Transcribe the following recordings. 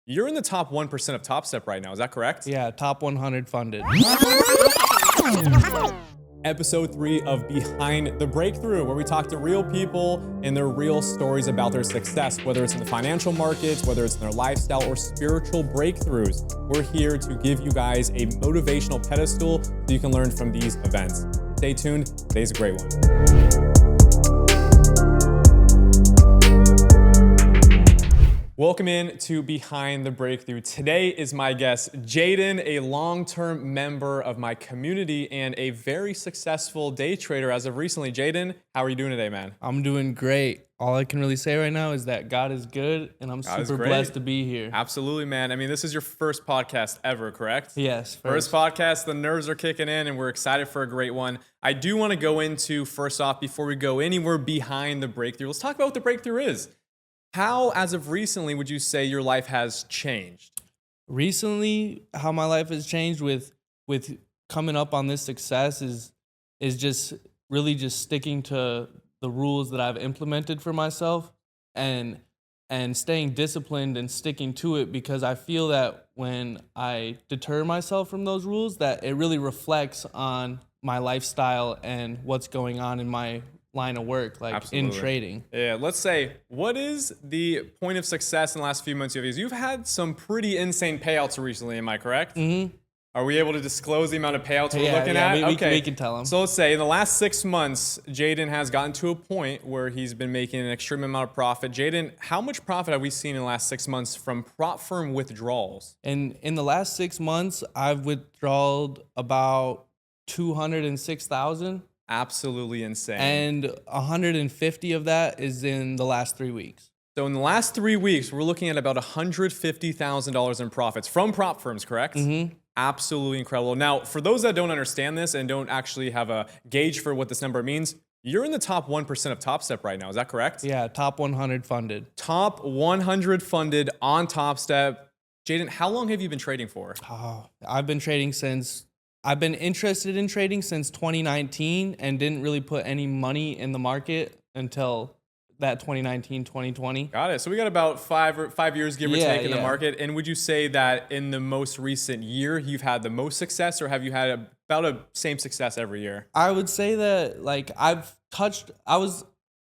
You're in the top 1% of Top Step right now, is that correct? Yeah, top 100 funded. Episode 3 of Behind the Breakthrough, where we talk to real people and their real stories about their success, whether it's in the financial markets, whether it's in their lifestyle or spiritual breakthroughs. We're here to give you guys a motivational pedestal so you can learn from these events. Stay tuned, today's a great one. Welcome in to Behind the Breakthrough. Today is my guest, Jaden, a long-term member of my community and a very successful day trader as of recently. Jaden, how are you doing today, man? I'm doing great. All I can really say right now is that God is good, and I'm super blessed to be here. Absolutely, man. I mean, this is your first podcast ever, correct? Yes. First podcast, the nerves are kicking in, and we're excited for a great one. I do want to go into, first off, before we go anywhere behind the breakthrough, let's talk about what the breakthrough is. How, as of recently, would you say your life has changed? Recently, how my life has changed with coming up on this success is just really just sticking to the rules that I've implemented for myself and staying disciplined and sticking to it, because I feel that when I deter myself from those rules, that it really reflects on my lifestyle and what's going on in my line of work, like Absolutely. in trading. Yeah, let's say, what is the point of success in the last few months you've had some pretty insane payouts recently, am I correct? Mm-hmm. Are we able to disclose the amount of payouts we're looking at? We can tell them. So let's say in the last 6 months, Jaden has gotten to a point where he's been making an extreme amount of profit. Jaden, how much profit have we seen in the last 6 months from prop firm withdrawals? And in the last 6 months, I've withdrawn about 206,000. Absolutely insane. And 150 of that is in the last 3 weeks. So in the last 3 weeks, we're looking at about $150,000 in profits from prop firms, correct? Mm-hmm. Absolutely incredible. Now, for those that don't understand this and don't actually have a gauge for what this number means, you're in the top 1% of Top Step right now, is that correct? Yeah, top 100 funded. Top 100 funded on Top Step. Jaden, how long have you been trading for? I've been interested in trading since 2019 and didn't really put any money in the market until that 2019, 2020. Got it. So we got about five years, give or take, in the market. And would you say that in the most recent year, you've had the most success, or have you had about a same success every year? I would say that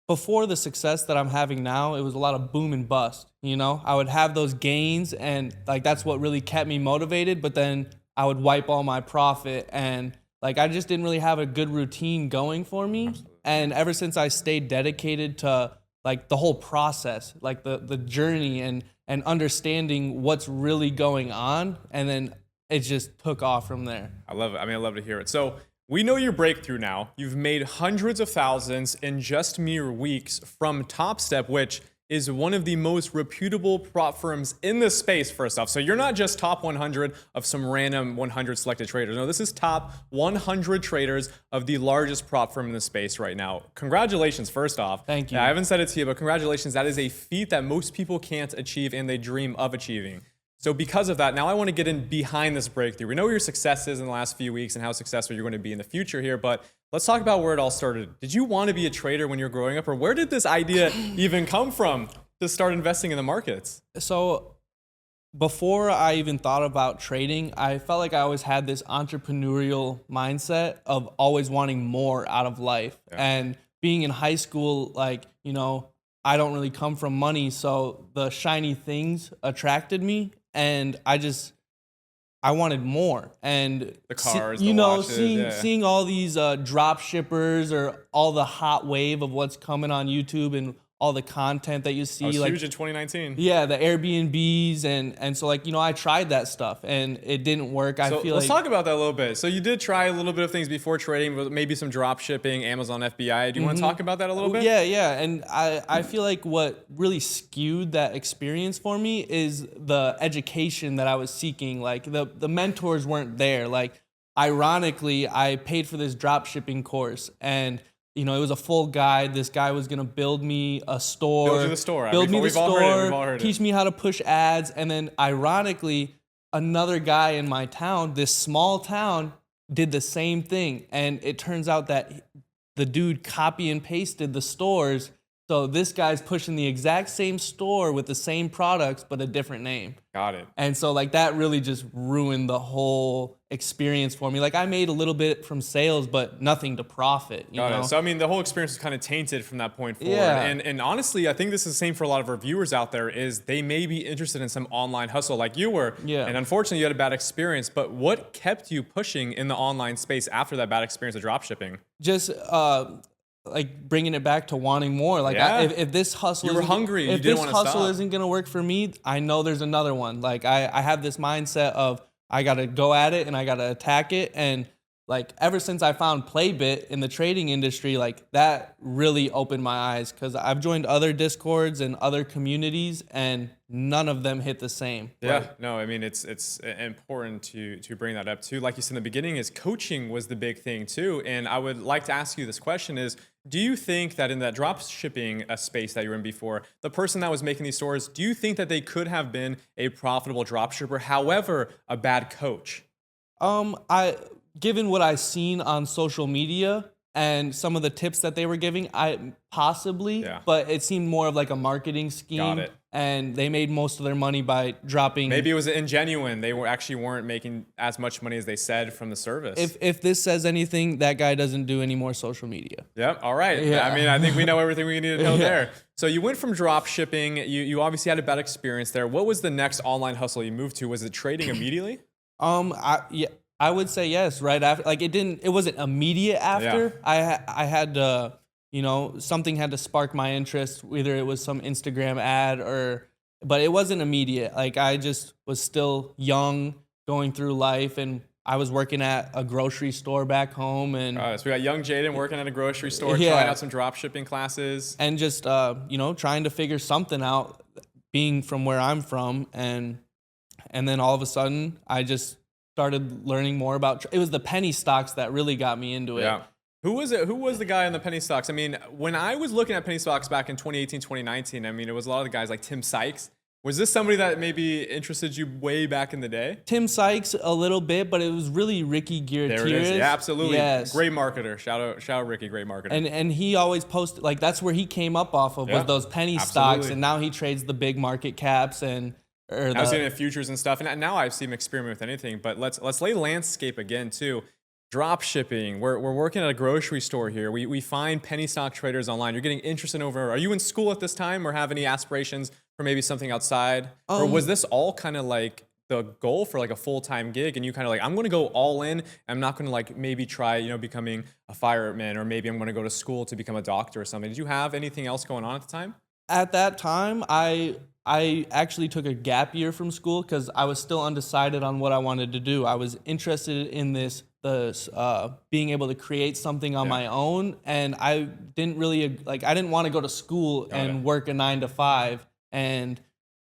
before the success that I'm having now, it was a lot of boom and bust. You know, I would have those gains and that's what really kept me motivated. But then I would wipe all my profit, and I just didn't really have a good routine going for me. Absolutely. And ever since I stayed dedicated to the whole process, the journey and understanding what's really going on, and then it just took off from there. I love it. I mean, I love to hear it. So we know your breakthrough now. You've made hundreds of thousands in just mere weeks from Top Step, which is one of the most reputable prop firms in the space, first off. So you're not just top 100 of some random 100 selected traders. No, this is top 100 traders of the largest prop firm in the space right now. Congratulations, first off. Thank you. I haven't said it to you, but congratulations. That is a feat that most people can't achieve and they dream of achieving. So because of that, now I want to get in behind this breakthrough. We know your success is in the last few weeks and how successful you're going to be in the future here, but let's talk about where it all started. Did you want to be a trader when you were growing up, or where did this idea even come from to start investing in the markets? So before I even thought about trading, I felt like I always had this entrepreneurial mindset of always wanting more out of life. Yeah. And being in high school, I don't really come from money, so the shiny things attracted me. And I wanted more. And the cars, the watches, seeing all these drop shippers or all the hot wave of what's coming on YouTube and all the content that you see. It was huge in 2019. Yeah, the Airbnbs and so I tried that stuff and it didn't work. Let's talk about that a little bit. So you did try a little bit of things before trading, maybe some drop shipping, Amazon FBA. Do you want to talk about that a little bit? Yeah. And I feel like what really skewed that experience for me is the education that I was seeking. The mentors weren't there. Ironically, I paid for this drop shipping course, and it was a full guide. This guy was going to build me a store. Build you the store. Teach me how to push ads. And then ironically, another guy in my town, this small town, did the same thing. And it turns out that the dude copy and pasted the stores So this guy's pushing the exact same store with the same products, but a different name. Got it. And so like that really just ruined the whole experience for me. Like I made a little bit from sales, but nothing to profit, you Got know? it. So I mean, the whole experience is kind of tainted from that point forward. Yeah. And honestly, I think this is the same for a lot of our viewers out there. Is they may be interested in some online hustle like you were. Yeah. And unfortunately, you had a bad experience. But what kept you pushing in the online space after that bad experience of dropshipping? Just like bringing it back to wanting more. Like Yeah. if this hustle, You were isn't- hungry. You If didn't this wanna hustle stop. isn't gonna work for me, I know there's another one. Like I have this mindset of I gotta go at it and I gotta attack it. And like ever since I found Playbit in the trading industry, like that really opened my eyes because I've joined other Discords and other communities and none of them hit the same. Yeah, Like, no, I mean it's important to bring that up too. Like you said in the beginning, is coaching was the big thing too. And I would like to ask you this question: is do you think that in that drop shipping space that you were in before, the person that was making these stores, do you think that they could have been a profitable drop shipper, however, a bad coach? I given what I've seen on social media and some of the tips that they were giving, I possibly, Yeah. but it seemed more of like a marketing scheme. Got it. And they made most of their money by dropping. Maybe it was ingenuine. They weren't making as much money as they said from the service. If this says anything, that guy doesn't do any more social media. Yep. All right. Yeah. I mean, I think we know everything we need to know there. So you went from drop shipping. You obviously had a bad experience there. What was the next online hustle you moved to? Was it trading immediately? I would say yes. Right after, like it wasn't immediate after. I had to, something had to spark my interest. Whether it was some Instagram ad but it wasn't immediate. Like I just was still young, going through life, and I was working at a grocery store back home, and So we got young Jaden working at a grocery store, Yeah. trying out some drop shipping classes. and just trying to figure something out, being from where I'm from, and then all of a sudden I just started learning more about. It was the penny stocks that really got me into it. Yeah. Who was it? Who was the guy in the penny stocks? I mean, when I was looking at penny stocks back in 2018, 2019, I mean, it was a lot of the guys like Tim Sykes. Was this somebody that maybe interested you way back in the day? Tim Sykes a little bit, but it was really Ricky Gutierrez. There it is. Yeah, absolutely. Yes. Great marketer. Shout out Ricky, great marketer. And he always posted, like that's where he came up off of, Yeah, was those penny stocks, absolutely. and now he trades the big market caps I was getting futures and stuff, and now I've seen him experiment with anything. But let's lay landscape again too. Drop shipping. We're working at a grocery store here. We find penny stock traders online. You're getting interested over. Are you in school at this time, or have any aspirations for maybe something outside? Or was this all kind of like the goal for like a full-time gig, and you kind of like, I'm going to go all in. I'm not going to like maybe try becoming a fireman, or maybe I'm going to go to school to become a doctor or something. Did you have anything else going on at the time? At that time, I actually took a gap year from school because I was still undecided on what I wanted to do. I was interested in being able to create something on my own, and I didn't really I didn't want to go to school and work a 9 to 5, and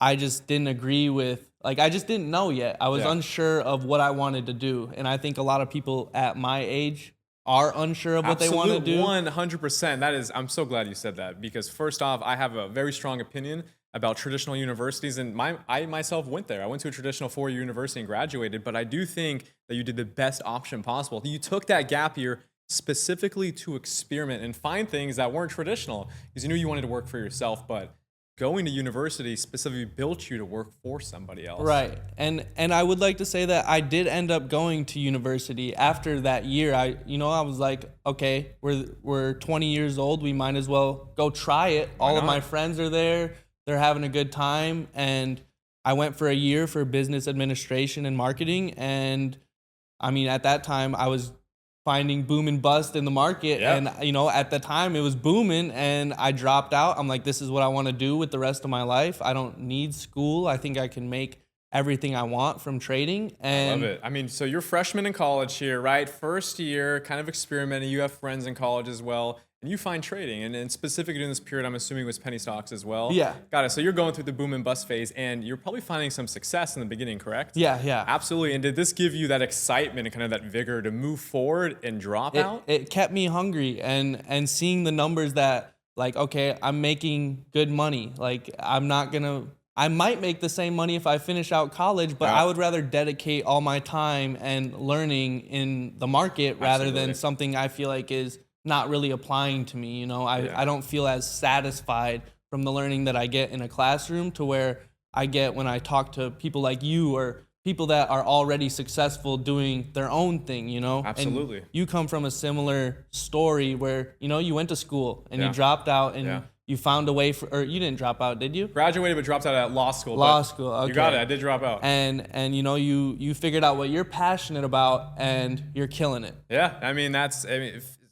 I just didn't agree with, I just didn't know yet. I was unsure of what I wanted to do, and I think a lot of people at my age are unsure of what they want to do. 100%. That is, I'm so glad you said that, because first off, I have a very strong opinion about traditional universities, and I myself went there. I went to a traditional 4-year university and graduated, but I do think that you did the best option possible. You took that gap year specifically to experiment and find things that weren't traditional, because you knew you wanted to work for yourself, but going to university specifically built you to work for somebody else. Right. And I would like to say that I did end up going to university after that year. I was like, okay, we're 20 years old. We might as well go try it. All of my friends are there. They're having a good time. And I went for a year for business administration and marketing. And I mean, at that time I was finding boom and bust in the market. Yep. And, at the time it was booming, and I dropped out. I'm like, this is what I want to do with the rest of my life. I don't need school. I think I can make everything I want from trading. And I love it. I mean, so you're freshman in college here, right? First year, kind of experimenting. You have friends in college as well, and you find trading. And specifically during this period, I'm assuming it was penny stocks as well. Yeah. Got it. So you're going through the boom and bust phase, and you're probably finding some success in the beginning, correct? Yeah. Absolutely. And did this give you that excitement and kind of that vigor to move forward and drop out? It kept me hungry, and seeing the numbers that, okay, I'm making good money. I might make the same money if I finish out college, but I would rather dedicate all my time and learning in the market rather than something I feel like is not really applying to me. You know, I don't feel as satisfied from the learning that I get in a classroom to where I get when I talk to people like you or people that are already successful doing their own thing, you know? Absolutely. And you come from a similar story where, you know, you went to school and you dropped out and you found a way or you didn't drop out, did you? Graduated, but dropped out at law school. Law school, okay. You got it, I did drop out. And you know, you figured out what you're passionate about and you're killing it. Yeah, I mean, it's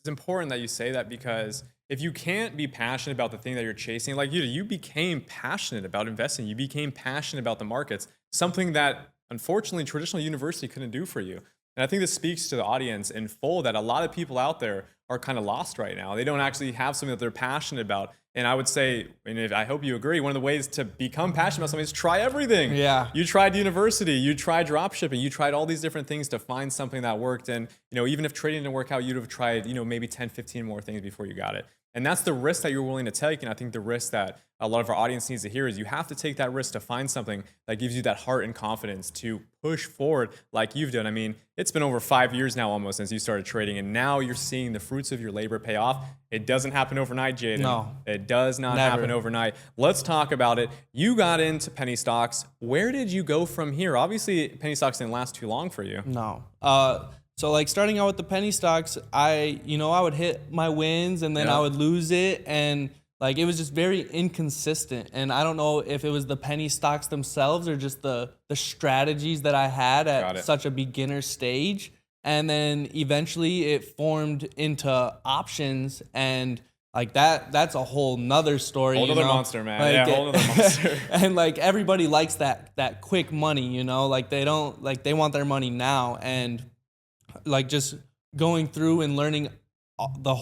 important that you say that, because if you can't be passionate about the thing that you're chasing, like you became passionate about investing, you became passionate about the markets, something that unfortunately traditional university couldn't do for you. And I think this speaks to the audience in full that a lot of people out there are kind of lost right now. They don't actually have something that they're passionate about. And I would say, and I hope you agree, one of the ways to become passionate about something is try everything. Yeah. You tried university, you tried drop shipping, you tried all these different things to find something that worked. And even if trading didn't work out, you'd have tried maybe 10, 15 more things before you got it. And that's the risk that you're willing to take. And I think the risk that a lot of our audience needs to hear is you have to take that risk to find something that gives you that heart and confidence to push forward like you've done. I mean, it's been over 5 years now almost since you started trading, and now you're seeing the fruits of your labor pay off. It doesn't happen overnight, Jaden. No. It does not Never. happen overnight. Let's talk about it. You got into penny stocks. Where did you go from here? Obviously, penny stocks didn't last too long for you. No. So like starting out with the penny stocks, I would hit my wins and then I would lose it, and like it was just very inconsistent. And I don't know if it was the penny stocks themselves or just the strategies that I had at such a beginner stage. And then eventually it formed into options, and like that's a whole nother story. Whole nother monster, man. Like whole nother monster. And like everybody likes that quick money, like they want their money now. And like just going through and learning the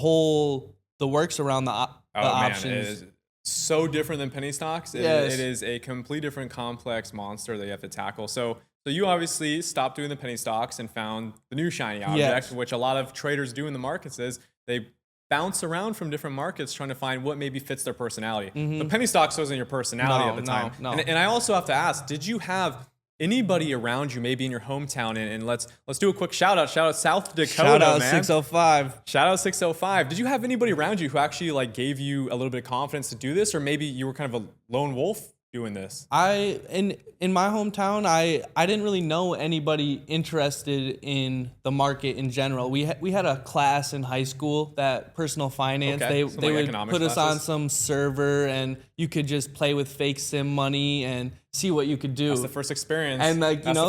works around the options. Man, it is so different than penny stocks. It is a completely different complex monster that you have to tackle. So you obviously stopped doing the penny stocks and found the new shiny object, which a lot of traders do in the markets is they bounce around from different markets trying to find what maybe fits their personality. The penny stocks wasn't your personality at the time. No. And I also have to ask, did you have anybody around you, maybe in your hometown, and let's do a quick shout out South Dakota, shout out man. 605. Shout out 605. Did you have anybody around you who actually like gave you a little bit of confidence to do this, or maybe you were kind of a lone wolf doing this? In my hometown, I didn't really know anybody interested in the market in general. We had a class in high school, that personal finance. Okay. They would put us on classes. some server, and you could just play with fake sim money and see what you could do. That's the first experience. And like that's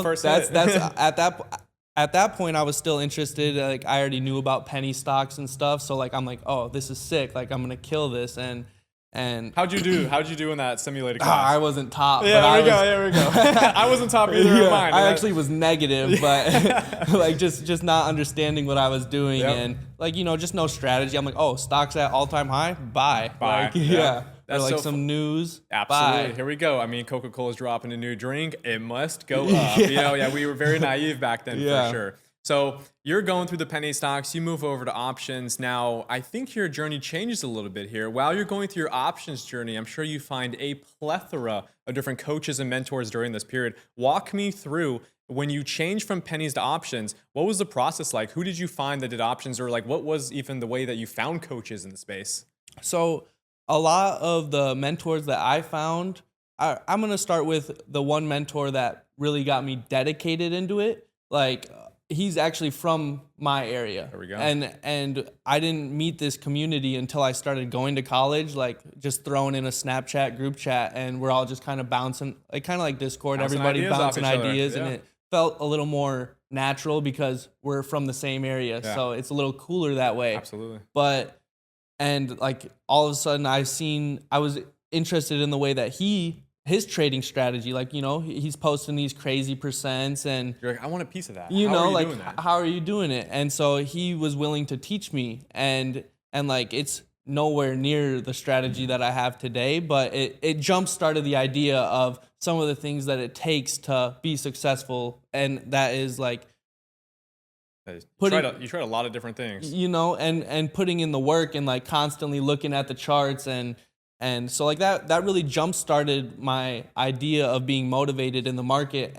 at that point I was still interested. Like I already knew about penny stocks and stuff, so like I'm like, oh, this is sick. Like I'm gonna kill this. And how'd you do in that simulated class? I wasn't top. Yeah, there we go. I wasn't top either in mine. I actually was negative, but like just not understanding what I was doing, and like just no strategy. I'm like, oh, stocks at all-time high, buy. Like, yeah. Or like some news. Absolutely. Buy. Here we go. I mean, Coca-Cola's dropping a new drink. It must go up. We were very naive back then for sure. So you're going through the penny stocks, you move over to options. Now, I think your journey changes a little bit here. While you're going through your options journey, I'm sure you find a plethora of different coaches and mentors during this period. Walk me through when you changed from pennies to options, what was the process like? Who did you find that did options, or like what was even the way that you found coaches in the space? So a lot of the mentors that I found, I'm going to start with the one mentor that really got me dedicated into it. Like, he's actually from my area. There we go. And I didn't meet this community until I started going to college, like just throwing in a Snapchat group chat, and we're all just kind of bouncing, like kind of like Discord, everybody bouncing ideas, and it felt a little more natural because we're from the same area. Yeah. So it's a little cooler that way. Absolutely. And like all of a sudden I was interested in the way that his trading strategy, like, he's posting these crazy percents, and you're like, I want a piece of that. How are you doing it? And so he was willing to teach me, and like it's nowhere near the strategy that I have today, but it jump started the idea of some of the things that it takes to be successful, and that is like you tried a lot of different things, and putting in the work and like constantly looking at the charts, and so like that really jump started my idea of being motivated in the market,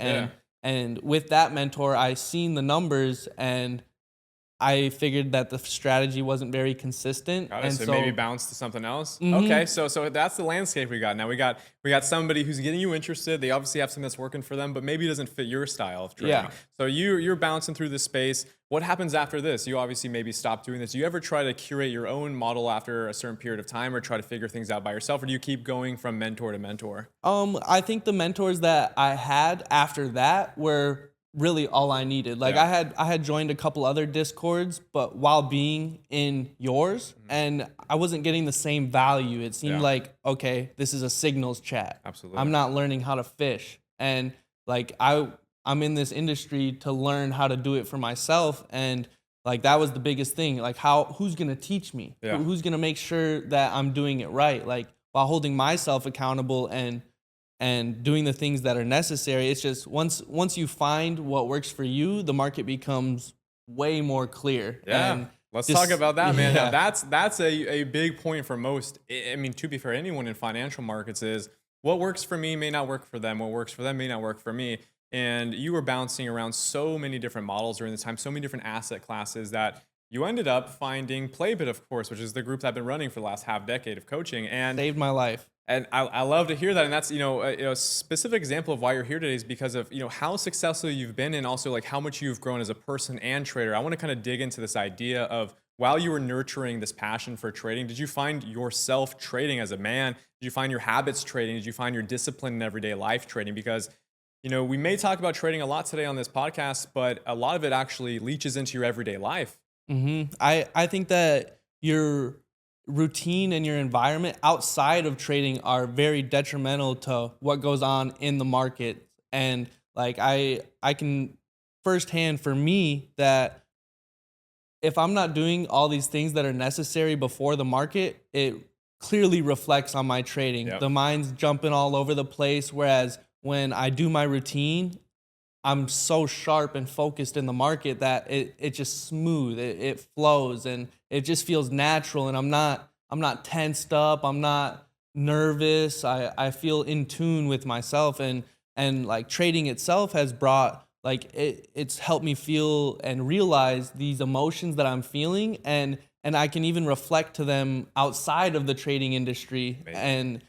and with that mentor I seen the numbers, and Mm-hmm. I figured that the strategy wasn't very consistent. Got it. And So so maybe bounce to something else. Mhm. Okay, so that's the landscape we got. Now we got somebody who's getting you interested. They obviously have something that's working for them, but maybe it doesn't fit your style of trading. Yeah. So you're bouncing through this space. What happens after this? You obviously maybe stop doing this. Do you ever try to curate your own model after a certain period of time, or try to figure things out by yourself, or do you keep going from mentor to mentor? I think the mentors that I had after that were really all I needed. Like Yeah. I had joined a couple other Discords, but while being in yours, and I wasn't getting the same value. It seemed Yeah. like, okay, this is a signals chat. Absolutely. I'm not learning how to fish. And like I'm in this industry to learn how to do it for myself, and like that was the biggest thing. Like who's going to teach me? Yeah. Who's going to make sure that I'm doing it right? Like while holding myself accountable and doing the things that are necessary. It's just once you find what works for you, the market becomes way more clear. Yeah. And Let's just- talk about that, man. yeah. Now, that's a big point for most. I mean, to be fair, anyone in financial markets is what works for me may not work for them. What works for them may not work for me. And you were bouncing around so many different models during this time, so many different asset classes that you ended up finding Playbit, of course, which is the group that I've been running for the last half decade of coaching. And Saved my life. I love to hear that, and that's a specific example of why you're here today is because of how successful you've been, and also like how much you've grown as a person and trader. I want to kind of dig into this idea of while you were nurturing this passion for trading, did you find yourself trading as a man? Did you find your habits trading? Did you find your discipline in everyday life trading? Because we may talk about trading a lot today on this podcast, but a lot of it actually leaches into your everyday life. I think that your routine and your environment outside of trading are very detrimental to what goes on in the market. And like I can firsthand for me that if I'm not doing all these things that are necessary before the market, it clearly reflects on my trading. Yep. The mind's jumping all over the place. Whereas when I do my routine, I'm so sharp and focused in the market that it just smooth. It flows and it just feels natural. And I'm not tensed up. I'm not nervous. I feel in tune with myself, and like trading itself has brought like it's helped me feel and realize these emotions that I'm feeling, and I can even reflect to them outside of the trading industry. Amazing. And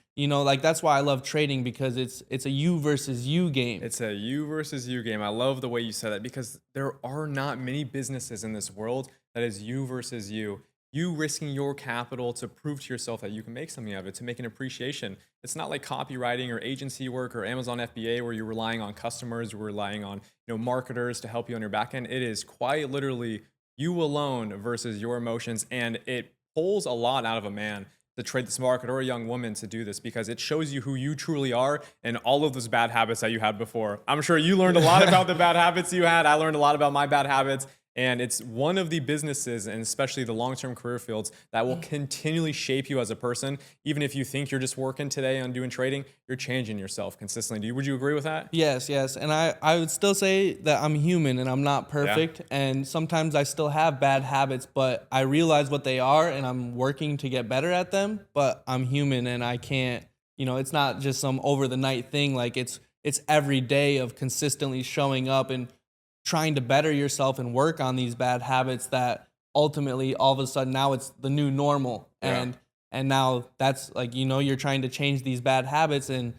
like that's why I love trading, because it's a you versus you game. It's a you versus you game. I love the way you said that, because there are not many businesses in this world that is you versus you. You risking your capital to prove to yourself that you can make something of it, to make an appreciation. It's not like copywriting or agency work or Amazon FBA where you're relying on customers, you're relying on marketers to help you on your back end. It is quite literally you alone versus your emotions, and it pulls a lot out of a man to trade this market, or a young woman to do this, because it shows you who you truly are and all of those bad habits that you had before. I'm sure you learned a lot about the bad habits you had. I learned a lot about my bad habits. And it's one of the businesses, and especially the long-term career fields, that will continually shape you as a person. Even if you think you're just working today on doing trading, you're changing yourself consistently. Would you agree with that? Yes. And I would still say that I'm human and I'm not perfect. Yeah. And sometimes I still have bad habits, but I realize what they are and I'm working to get better at them. But I'm human and I can't, it's not just some over the night thing. Like it's every day of consistently showing up and trying to better yourself and work on these bad habits that ultimately all of a sudden now it's the new normal. Yeah. And now that's like, you're trying to change these bad habits and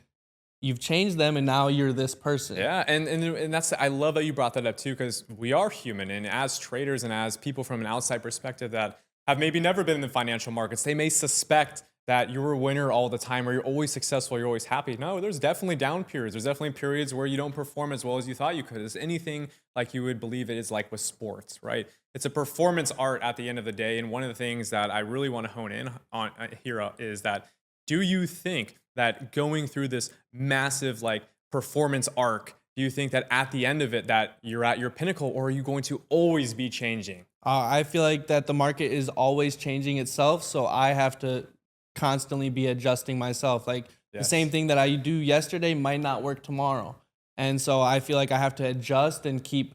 you've changed them and now you're this person. Yeah, and that's, I love that you brought that up too, because we are human, and as traders and as people from an outside perspective that have maybe never been in the financial markets, they may suspect that you're a winner all the time, or you're always successful, you're always happy. No, there's definitely down periods. There's definitely periods where you don't perform as well as you thought you could. It's anything like you would believe it is like with sports, right? It's a performance art at the end of the day. And one of the things that I really want to hone in on here is that, do you think that going through this massive like performance arc, do you think that at the end of it that you're at your pinnacle, or are you going to always be changing? I feel like that the market is always changing itself. So I have to constantly be adjusting myself. Like the same thing that I do yesterday might not work tomorrow. And so I feel like I have to adjust and keep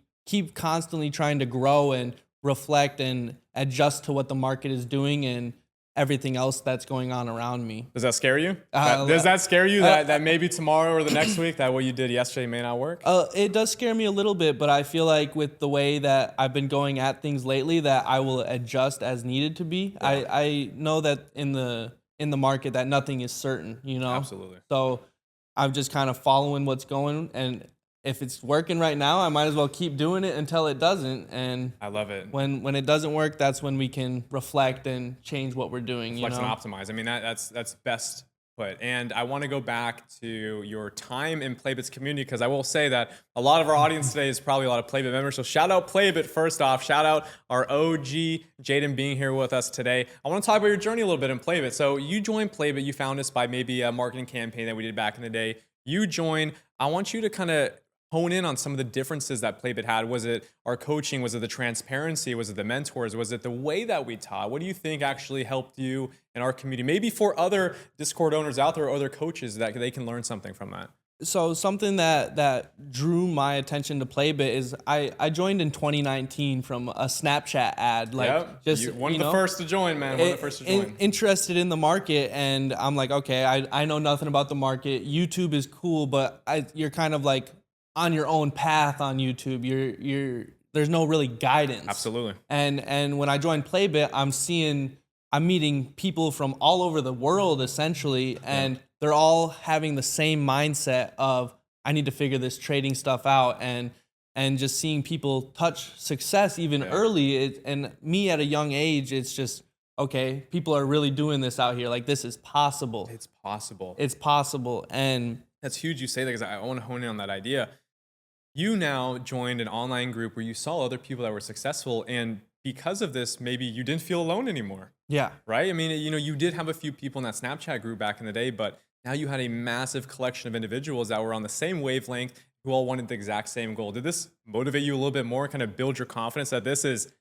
constantly trying to grow and reflect and adjust to what the market is doing. And everything else that's going on around me. Does that scare you? Uh, Does that scare you that maybe tomorrow or the next week that what you did yesterday may not work? It does scare me a little bit, but I feel like with the way that I've been going at things lately, that I will adjust as needed to be. Yeah. I know that in the market that nothing is certain, you know? Absolutely. So I'm just kind of following what's going, and if it's working right now, I might as well keep doing it until it doesn't. And I love it. when it doesn't work, that's when we can reflect and change what we're doing. Flex you know? and optimize. I mean, that's best put. And I want to go back to your time in Playbit's community, because I will say that a lot of our audience today is probably a lot of Playbit members. So shout out Playbit first off. Shout out our OG Jaden being here with us today. I want to talk about your journey a little bit in Playbit. So you joined Playbit. You found us by maybe a marketing campaign that we did back in the day. You joined. I want you to kind of hone in on some of the differences that Playbit had. Was it our coaching? Was it the transparency? Was it the mentors? Was it the way that we taught? What do you think actually helped you in our community? Maybe for other Discord owners out there or other coaches that they can learn something from that. So something that drew my attention to Playbit is I joined in 2019 from a Snapchat ad. Like, yep. just one of the first to join, man. One of the first to join. Interested in the market, and I'm like, okay, I know nothing about the market. YouTube is cool, but you're kind of like on your own path on YouTube. There's no really guidance. Absolutely. And when I joined Playbit, I'm meeting people from all over the world essentially, and they're all having the same mindset of, I need to figure this trading stuff out, and just seeing people touch success even early. And me at a young age, it's just, okay, people are really doing this out here. Like, this is possible. It's possible. It's possible. And that's huge you say that, because I want to hone in on that idea. You now joined an online group where you saw other people that were successful, and because of this, maybe you didn't feel alone anymore. Yeah. Right? I mean, you did have a few people in that Snapchat group back in the day, but now you had a massive collection of individuals that were on the same wavelength, who all wanted the exact same goal. Did this motivate you a little bit more, kind of build your confidence that this is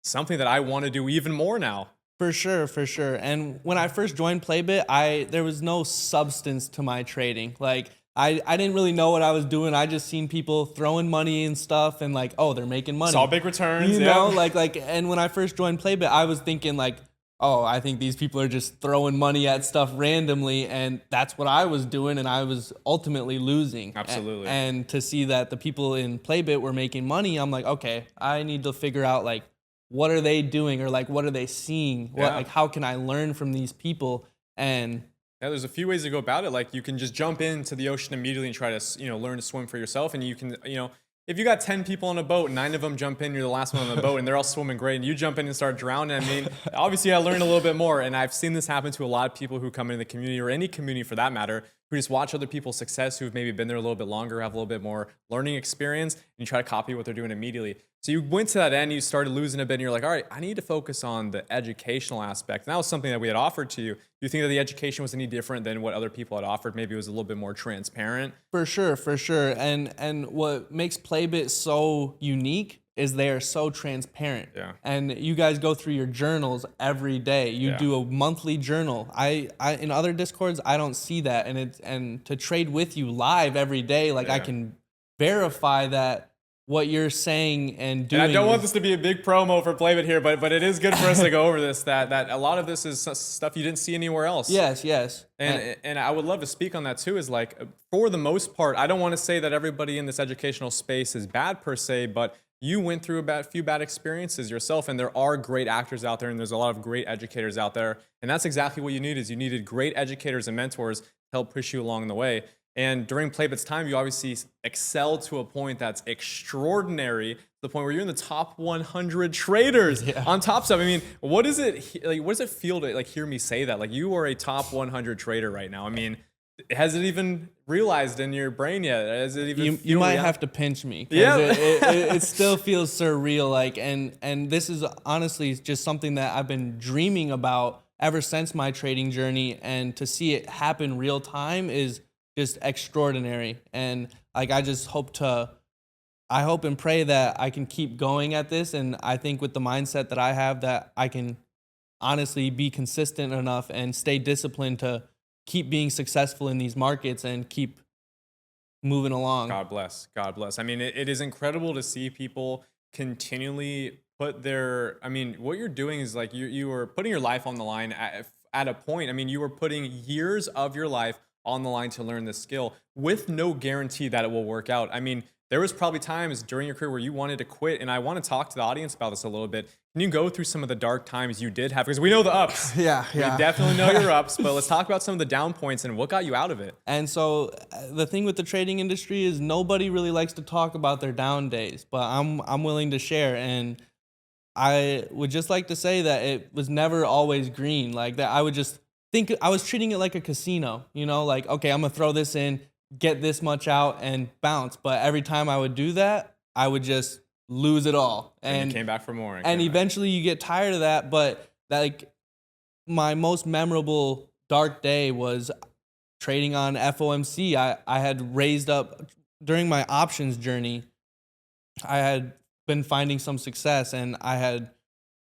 something that I want to do even more now? For sure, for sure. And when I first joined Playbit, there was no substance to my trading. Like, I didn't really know what I was doing. I just seen people throwing money and stuff, and like, oh, they're making money. Saw big returns, you know, like. And when I first joined Playbit, I was thinking like, oh, I think these people are just throwing money at stuff randomly, and that's what I was doing, and I was ultimately losing. Absolutely. And to see that the people in Playbit were making money, I'm like, okay, I need to figure out like, what are they doing, or like, what are they seeing? Like, how can I learn from these people? And there's a few ways to go about it. Like, you can just jump into the ocean immediately and try to, learn to swim for yourself. And you can, if you got 10 people on a boat, 9 of them jump in, you're the last one on the boat, and they're all swimming great, and you jump in and start drowning. I mean, obviously, I learned a little bit more, and I've seen this happen to a lot of people who come into the community, or any community for that matter, who just watch other people's success, who've maybe been there a little bit longer, have a little bit more learning experience, and you try to copy what they're doing immediately. So you went to that end, you started losing a bit, and you're like, all right, I need to focus on the educational aspect. And that was something that we had offered to you. Do you think that the education was any different than what other people had offered? Maybe it was a little bit more transparent? For sure, for sure. And what makes Playbit so unique is they are so transparent. Yeah. And you guys go through your journals every day. You do a monthly journal. I in other Discords, I don't see that. And to trade with you live every day, like, I can verify that what you're saying and doing. And I don't want this to be a big promo for Playbit here, but it is good for us to go over this, that a lot of this is stuff you didn't see anywhere else. Yes. And I would love to speak on that too, is like, for the most part, I don't want to say that everybody in this educational space is bad per se, but you went through a few bad experiences yourself, and there are great actors out there, and there's a lot of great educators out there. And that's exactly what you need, is you needed great educators and mentors to help push you along the way. And during Playbit's time, you obviously excelled to a point that's extraordinary, to the point where you're in the top 100 traders on Top Step. I mean, what does it feel to hear me say that? Like, you are a top 100 trader right now. I mean, has it even realized in your brain yet? Has it even you might have to pinch me. Yeah, it still feels surreal. Like, and this is honestly just something that I've been dreaming about ever since my trading journey, and to see it happen real time is just extraordinary. And like, I hope and pray that I can keep going at this. And I think with the mindset that I have, that I can honestly be consistent enough and stay disciplined to keep being successful in these markets and keep moving along. God bless. God bless. I mean, it is incredible to see people continually put their, I mean, what you're doing is like you were putting your life on the line at a point. I mean, you were putting years of your life on the line to learn this skill with no guarantee that it will work out. I mean, there was probably times during your career where you wanted to quit, and I want to talk to the audience about this a little bit. Can you go through some of the dark times you did have? Because we know the ups. Yeah. We definitely know your ups, but let's talk about some of the down points and what got you out of it. And so the thing with the trading industry is nobody really likes to talk about their down days, but I'm willing to share. And I would just like to say that it was never always green. Like that, I would just think I was treating it like a casino, like, okay, I'm gonna throw this in, get this much out and bounce. But every time I would do that, I would just lose it all. And you came back for more. And eventually you get tired of that. But like my most memorable dark day was trading on FOMC. I had raised up during my options journey. I had been finding some success, and I had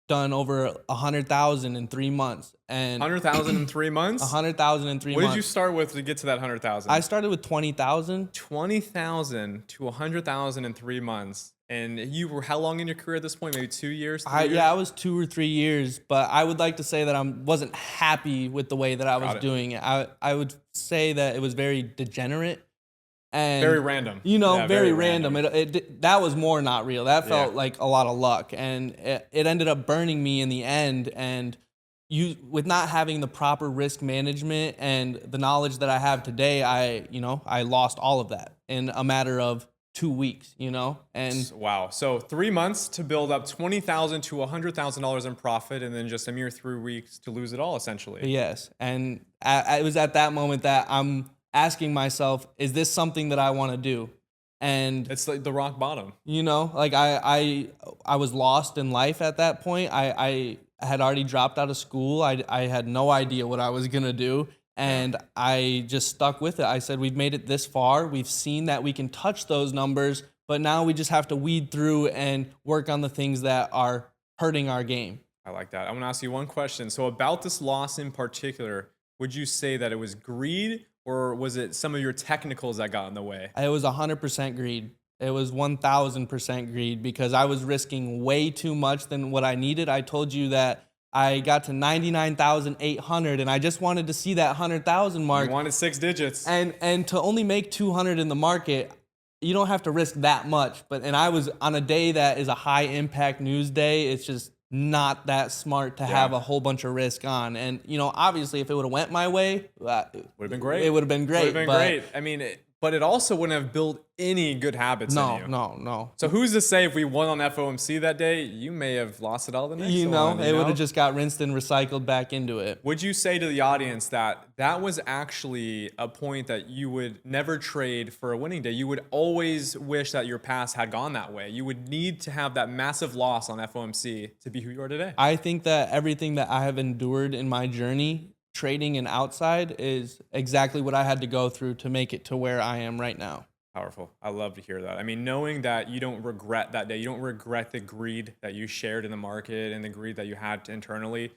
done over 100,000 in 3 months. And 100,000 in 3 months? 100,000 in 3 months. What did you start with to get to that 100,000? I started with 20,000. 20,000 to 100,000 in 3 months. And you were how long in your career at this point? Maybe 2 years? 3 years? Yeah, I was 2 or 3 years, but I would like to say that I wasn't happy with the way that I was doing it. I would say that it was very degenerate. And very random. Yeah, very random. That was more not real. That felt like a lot of luck. And it ended up burning me in the end. And with not having the proper risk management and the knowledge that I have today, I lost all of that in a matter of 2 weeks, and wow. So 3 months to build up $20,000 to $100,000 in profit, and then just a mere 3 weeks to lose it all, essentially. Yes. And it was at that moment that I'm asking myself, is this something that I want to do? And it's like the rock bottom. Like I was lost in life at that point. I had already dropped out of school. I had no idea what I was gonna do. And I just stuck with it. I said, we've made it this far. We've seen that we can touch those numbers, but now we just have to weed through and work on the things that are hurting our game. I like that. I want to ask you one question. So about this loss in particular, would you say that it was greed, or was it some of your technicals that got in the way? It was 100% greed. It was 1,000% greed, because I was risking way too much than what I needed. I told you that I got to 99,800, and I just wanted to see that 100,000 mark. You wanted 6 digits. And to only make 200 in the market, you don't have to risk that much. And I was on a day that is a high impact news day. It's just not that smart to have a whole bunch of risk on. And obviously, if it would have went my way, would have been great. It would have been great. Would have been great. I mean, but it also wouldn't have built any good habits in you. No. So who's to say if we won on FOMC that day, you may have lost it all the next one? It would have just got rinsed and recycled back into it. Would you say to the audience that that was actually a point that you would never trade for a winning day? You would always wish that your past had gone that way. You would need to have that massive loss on FOMC to be who you are today. I think that everything that I have endured in my journey, trading and outside, is exactly what I had to go through to make it to where I am right now. Powerful. I love to hear that. I mean, knowing that you don't regret that day, you don't regret the greed that you shared in the market and the greed that you had internally.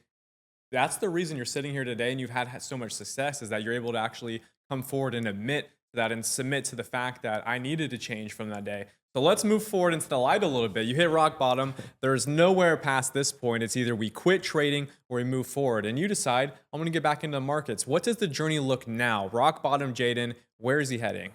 That's the reason you're sitting here today and you've had so much success, is that you're able to actually come forward and admit to that and submit to the fact that I needed to change from that day. So let's move forward into the light a little bit. You hit rock bottom. There's nowhere past this point. It's either we quit trading or we move forward. And you decide, I'm going to get back into the markets. What does the journey look now? Rock bottom, Jaden, where is he heading?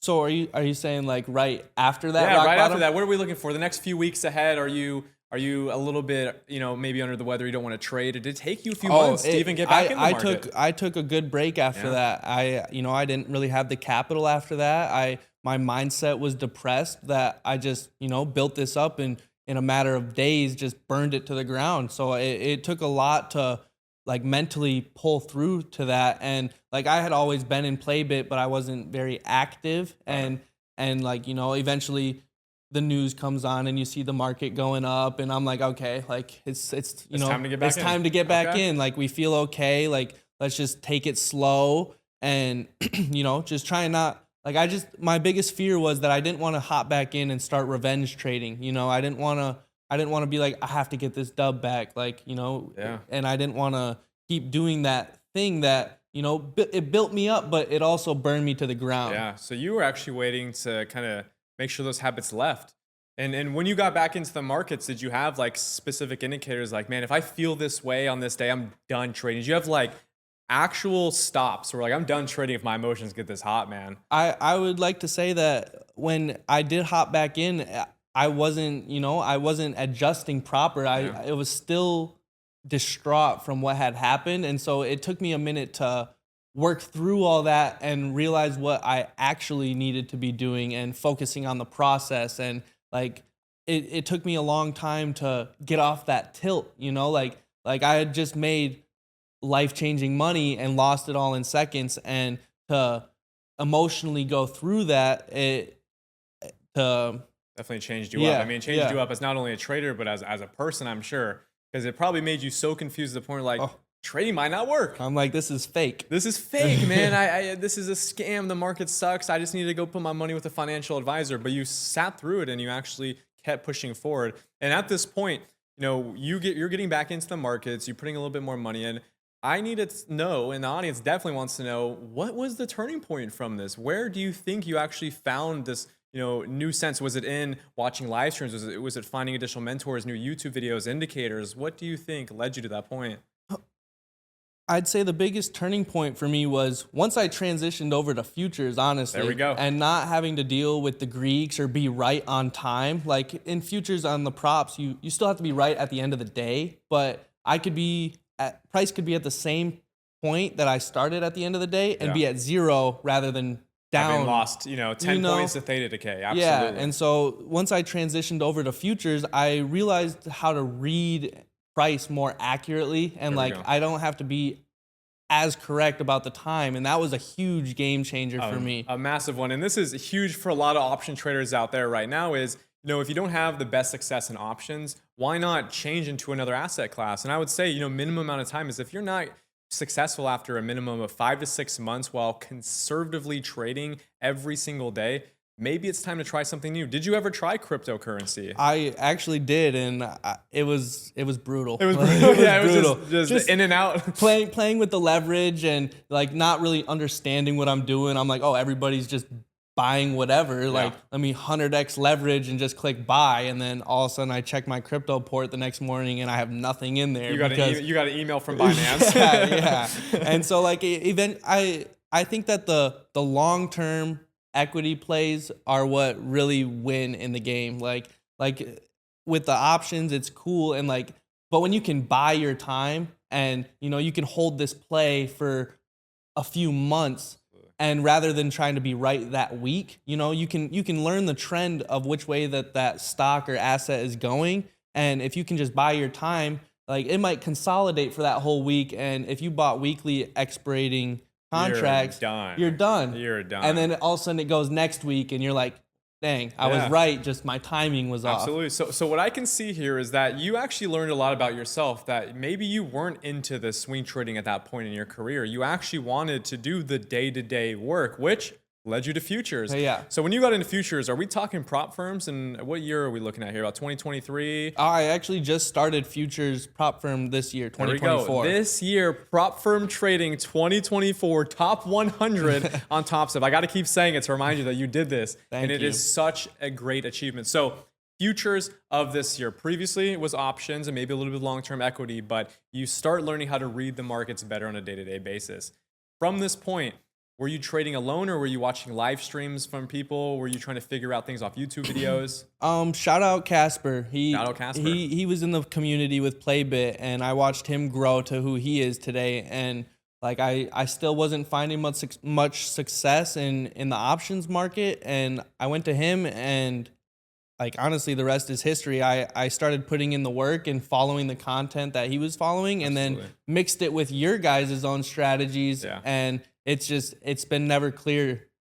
So are you saying like right after that? Yeah, rock right bottom? after that. What are we looking for? The next few weeks ahead, are you a little bit, maybe under the weather, you don't want to trade? Did it take you a few months to even get back in the market? I took a good break after that. I didn't really have the capital after that. My mindset was depressed that I just, built this up and in a matter of days just burned it to the ground. So it took a lot to like mentally pull through to that. And like I had always been in Playbit, but I wasn't very active. And like, eventually the news comes on and you see the market going up and I'm like, okay, like it's time to get back it's in. time to get back in. Like we feel okay. Like let's just take it slow and, just try and not, like my biggest fear was that I didn't want to hop back in and start revenge trading. I didn't want to be like, I have to get this dub back. Like, and I didn't want to keep doing that thing that, it built me up, but it also burned me to the ground. Yeah. So you were actually waiting to kind of make sure those habits left. And when you got back into the markets, did you have like specific indicators like, man, if I feel this way on this day, I'm done trading? Did you have like actual stops where like, I'm done trading if my emotions get this hot, man? I would like to say that when I did hop back in, I wasn't, I wasn't adjusting proper. I was still distraught from what had happened. And so it took me a minute to work through all that and realize what I actually needed to be doing and focusing on the process. And like, it took me a long time to get off that tilt, like I had just made life-changing money and lost it all in seconds. And to emotionally go through that, Definitely changed you up. I mean, it changed you up as not only a trader, but as a person, I'm sure, because it probably made you so confused to the point where like, trading might not work. I'm like, this is fake. This is fake, man. This is a scam. The market sucks. I just need to go put my money with a financial advisor. But you sat through it and you actually kept pushing forward. And at this point, you're getting back into the markets. You're putting a little bit more money in. I need to know, and the audience definitely wants to know, what was the turning point from this? Where do you think you actually found this, new sense? Was it in watching live streams? Was it finding additional mentors, new YouTube videos, indicators? What do you think led you to that point? I'd say the biggest turning point for me was once I transitioned over to futures, honestly. There we go. And not having to deal with the Greeks or be right on time. Like in futures on the props, you still have to be right at the end of the day, but price could be at the same point that I started at the end of the day and be at zero rather than down. Having lost, 10 points to theta decay. Absolutely. Yeah, and so once I transitioned over to futures, I realized how to read price more accurately, and like I don't have to be as correct about the time, and that was a huge game changer for me. A massive one, and this is huge for a lot of option traders out there right now is, if you don't have the best success in options, why not change into another asset class? And I would say, minimum amount of time is if you're not successful after a minimum of 5 to 6 months while conservatively trading every single day, maybe it's time to try something new. Did you ever try cryptocurrency? I actually did, and it was brutal. It was brutal. It was brutal. Just in and out. Playing with the leverage and like not really understanding what I'm doing. I'm like, oh, everybody's just buying whatever. Like, let me 100x leverage and just click buy, and then all of a sudden I check my crypto port the next morning and I have nothing in there. You got an email from Binance. yeah. And so like I think that the long-term equity plays are what really win in the game. Like with the options, it's cool, and but when you can buy your time and you can hold this play for a few months, and rather than trying to be right that week, you can learn the trend of which way that stock or asset is going, and if you can just buy your time, like it might consolidate for that whole week, and if you bought weekly expirating contracts, you're done. And then all of a sudden it goes next week and you're like, dang, I was right, just my timing was off. Absolutely. So what I can see here is that you actually learned a lot about yourself, that maybe you weren't into the swing trading at that point in your career. You actually wanted to do the day-to-day work, which led you to futures. Yeah. So when you got into futures, are we talking prop firms? And what year are we looking at here? About 2023? I actually just started futures prop firm this year, 2024. There we go. This year, prop firm trading 2024, top 100 on Top Step. I got to keep saying it to remind you that you did this. Thank you. It is such a great achievement. So futures of this year. Previously, it was options and maybe a little bit long-term equity, but you start learning how to read the markets better on a day-to-day basis. From this point, were you trading alone, or were you watching live streams from people? Were you trying to figure out things off YouTube videos? Shout out Casper. Shout out Casper. He was in the community with Playbit, and I watched him grow to who he is today. And like I still wasn't finding much success in the options market, and I went to him, and like honestly, the rest is history. I started putting in the work and following the content that he was following, and then mixed it with your guys' own strategies, and it's been never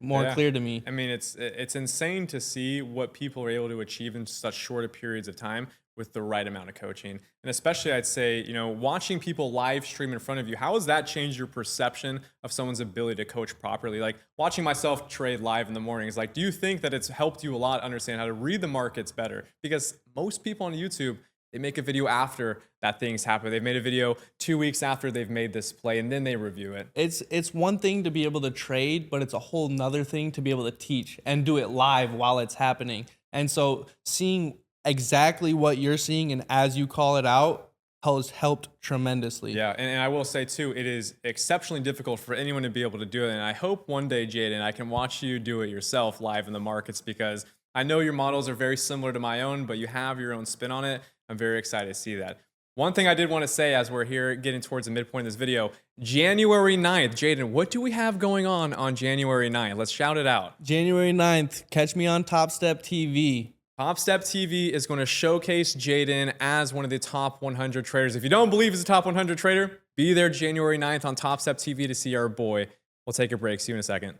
more clear to me. I mean, it's insane to see what people are able to achieve in such shorter periods of time with the right amount of coaching. And especially, I'd say, watching people live stream in front of you, how has that changed your perception of someone's ability to coach properly? Like watching myself trade live in the mornings, like, do you think that it's helped you a lot understand how to read the markets better? Because most people on YouTube, they make a video after that things happen. They've made a video 2 weeks after they've made this play, and then they review it. It's one thing to be able to trade, but it's a whole nother thing to be able to teach and do it live while it's happening. And so seeing exactly what you're seeing and as you call it out has helped tremendously. Yeah, and I will say too, it is exceptionally difficult for anyone to be able to do it. And I hope one day, Jaden, I can watch you do it yourself live in the markets, because I know your models are very similar to my own, but you have your own spin on it. I'm very excited to see that. One thing I did want to say as we're here getting towards the midpoint of this video, January 9th, Jaden, what do we have going on January 9th? Let's shout it out. January 9th, catch me on Top Step TV. Top Step TV is going to showcase Jaden as one of the top 100 traders. If you don't believe he's a top 100 trader, be there January 9th on Top Step TV to see our boy. We'll take a break. See you in a second.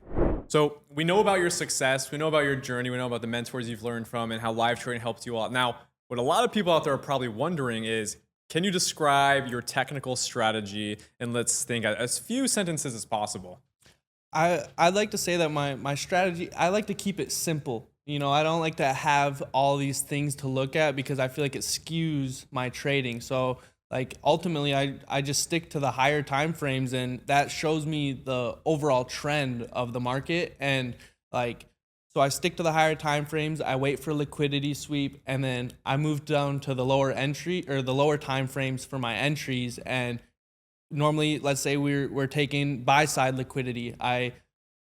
So we know about your success. We know about your journey. We know about the mentors you've learned from and how live trading helped you out. Now, what a lot of people out there are probably wondering is, can you describe your technical strategy? And let's think as few sentences as possible. I'd like to say that my strategy, I like to keep it simple. You know, I don't like to have all these things to look at because I feel like it skews my trading. So like ultimately I just stick to the higher time frames, and that shows me the overall trend of the market. And like, so I stick to the higher time frames, I wait for liquidity sweep, and then I move down to the lower entry or the lower time frames for my entries. And normally, let's say we're taking buy side liquidity, I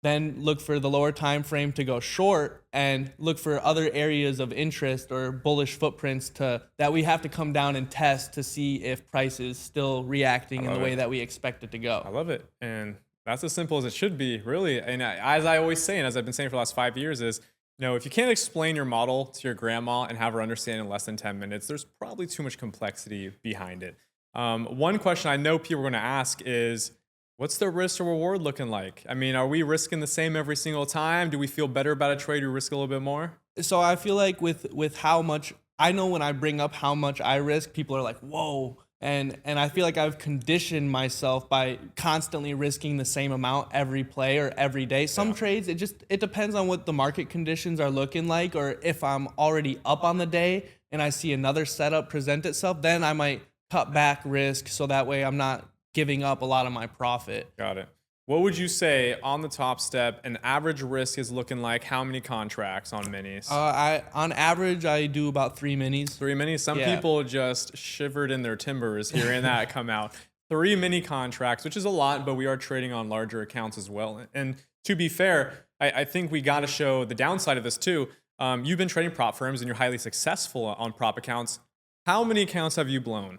then look for the lower time frame to go short and look for other areas of interest or bullish footprints that we have to come down and test to see if price is still reacting in the way that we expect it to go. I love it. And that's as simple as it should be, really. And as I always say, and as I've been saying for the last 5 years, is, you know, if you can't explain your model to your grandma and have her understand in less than 10 minutes, there's probably too much complexity behind it. One question I know people are going to ask is, what's the risk or reward looking like? I mean, are we risking the same every single time? Do we feel better about a trade? We risk a little bit more? So I feel like with how much, I know when I bring up how much I risk, people are like, whoa. And I feel like I've conditioned myself by constantly risking the same amount every play or every day. Some trades, it depends on what the market conditions are looking like, or if I'm already up on the day and I see another setup present itself, then I might cut back risk so that way I'm not giving up a lot of my profit. Got it. What would you say on the Top Step an average risk is looking like? How many contracts on minis? On average, I do about 3 minis. 3 minis? Some people just shivered in their timbers hearing that come out. 3 mini contracts, which is a lot, but we are trading on larger accounts as well. And to be fair, I think we got to show the downside of this too. You've been trading prop firms and you're highly successful on prop accounts. How many accounts have you blown?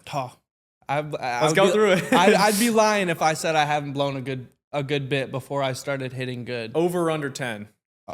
Let's go through it. I'd be lying if I said I haven't blown a good bit before I started hitting good. Over or under 10?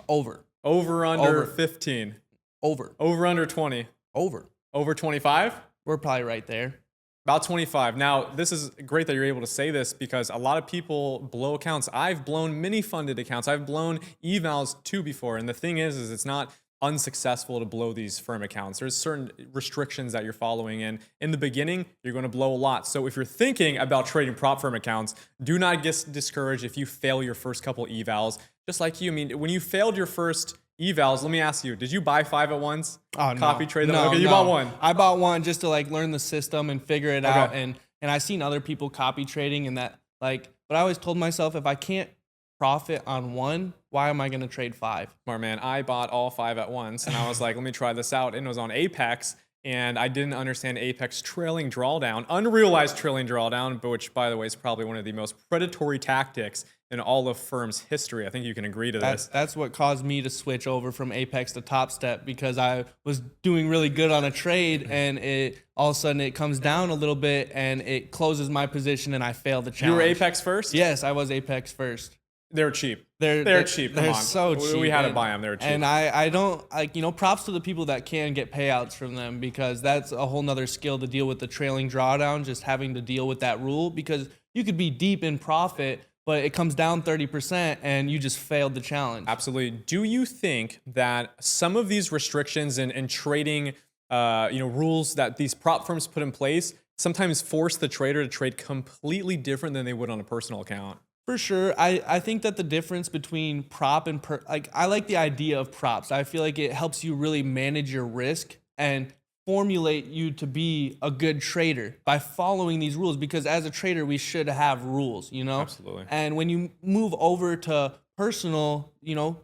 Over. Over under 15? Over. Over under 20? Over. Over 25? We're probably right there. About 25. Now, this is great that you're able to say this because a lot of people blow accounts. I've blown mini funded accounts. I've blown evals too before. And the thing is it's not unsuccessful to blow these firm accounts. There's certain restrictions that you're following in the beginning, you're going to blow a lot. So if you're thinking about trading prop firm accounts, do not get discouraged if you fail your first couple evals. Just like you, I mean, when you failed your first evals, let me ask you, did you buy 5 at once? Oh, Copy trade them? No, okay, you bought one. I bought one just to like learn the system and figure it out. And I've seen other people copy trading and that, like, but I always told myself, if I can't profit on one, why am I going to trade 5? Smart man. I bought all 5 at once and I was like, let me try this out. And it was on Apex and I didn't understand Apex trailing drawdown, unrealized trailing drawdown, but which by the way is probably one of the most predatory tactics in all of firm's history. I think you can agree to this. That's what caused me to switch over from Apex to Top Step, because I was doing really good on a trade and it all of a sudden it comes down a little bit and it closes my position and I fail the challenge. You were Apex first? Yes, I was Apex first. They're cheap. They're cheap. They're Come on. so cheap. We had to buy them. They're cheap. And I don't, like, you know, props to the people that can get payouts from them, because that's a whole nother skill to deal with the trailing drawdown, just having to deal with that rule, because you could be deep in profit, but it comes down 30% and you just failed the challenge. Absolutely. Do you think that some of these restrictions and trading, rules that these prop firms put in place sometimes force the trader to trade completely different than they would on a personal account? For sure. I think that the difference between prop and I like the idea of props. I feel like it helps you really manage your risk and formulate you to be a good trader by following these rules, because as a trader we should have rules, you know? Absolutely. And when you move over to personal,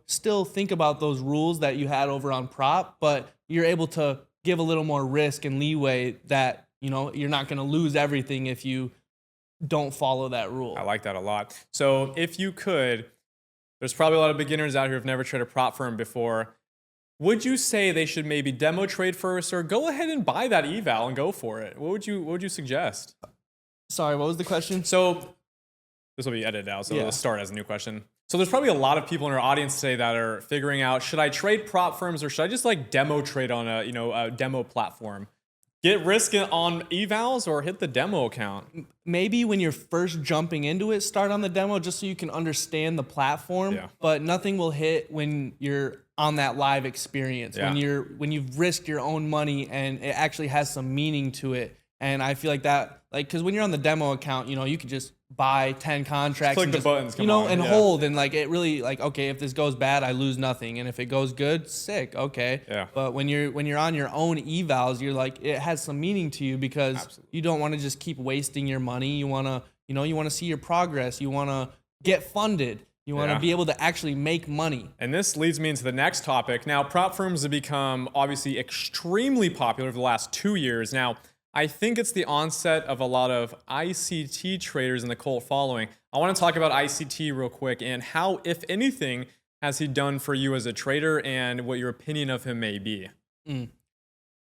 still think about those rules that you had over on prop, but you're able to give a little more risk and leeway that, you're not going to lose everything if you don't follow that rule. I like that a lot. So if you could, there's probably a lot of beginners out here who've never traded a prop firm before. Would you say they should maybe demo trade first, or go ahead and buy that eval and go for it? What would you suggest? Sorry, what was the question? So this will be edited out, so let's start as a new question. So there's probably a lot of people in our audience today that are figuring out, should I trade prop firms or should I just like demo trade on a demo platform? Get risk on evals or hit the demo account? Maybe when you're first jumping into it, start on the demo just so you can understand the platform. Yeah. But nothing will hit when you're on that live experience. Yeah. When you've risked your own money and it actually has some meaning to it. And I feel like that, because when you're on the demo account, you could just buy 10 contracts, click and the buttons, and hold, and like it really, okay, if this goes bad, I lose nothing, and if it goes good, sick, okay. Yeah. But when you're on your own evals, you're like, it has some meaning to you because Absolutely. you don't want to just keep wasting your money. You want to see your progress. You want to get funded. You want to be able to actually make money. And this leads me into the next topic. Now, prop firms have become obviously extremely popular over the last 2 years. Now, I think it's the onset of a lot of ICT traders in the cult following. I want to talk about ICT real quick and how, if anything, has he done for you as a trader and what your opinion of him may be.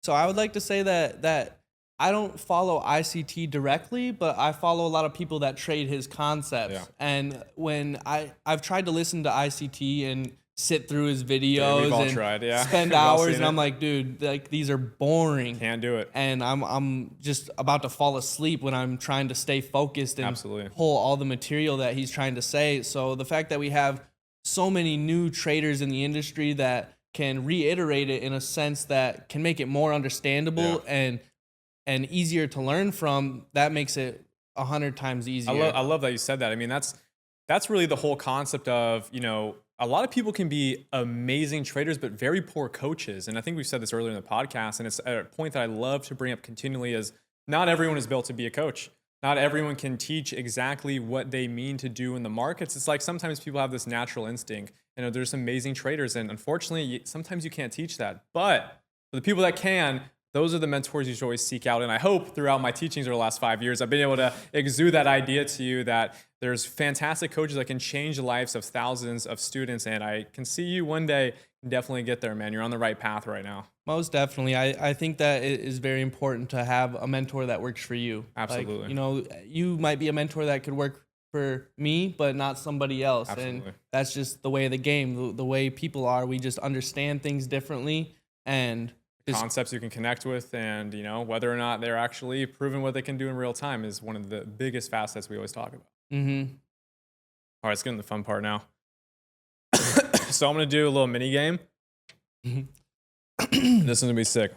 So I would like to say that I don't follow ICT directly, but I follow a lot of people that trade his concepts. Yeah. And when I've tried to listen to ICT and sit through his videos we've all and tried, spend We've all hours, seen and it. I'm like, dude, like these are boring. Can't do it. And I'm just about to fall asleep when I'm trying to stay focused and Absolutely. pull all the material that he's trying to say. So the fact that we have so many new traders in the industry that can reiterate it in a sense that can make it more understandable and easier to learn from, that makes it 100 times easier. I love that you said that. I mean, that's really the whole concept of, a lot of people can be amazing traders, but very poor coaches. And I think we've said this earlier in the podcast, and it's a point that I love to bring up continually is not everyone is built to be a coach. Not everyone can teach exactly what they mean to do in the markets. It's like sometimes people have this natural instinct. There's amazing traders, and unfortunately, sometimes you can't teach that. But for the people that can, those are the mentors you should always seek out. And I hope throughout my teachings over the last 5 years, I've been able to exude that idea to you that there's fantastic coaches that can change the lives of thousands of students. And I can see you one day definitely get there, man. You're on the right path right now. Most definitely. I think that it is very important to have a mentor that works for you. Absolutely. You might be a mentor that could work for me, but not somebody else. Absolutely. And that's just the way of the game, the way people are. We just understand things differently, and concepts you can connect with, and whether or not they're actually proving what they can do in real time is one of the biggest facets we always talk about. All right, let's get into the fun part now. So I'm gonna do a little mini game. This is gonna be sick.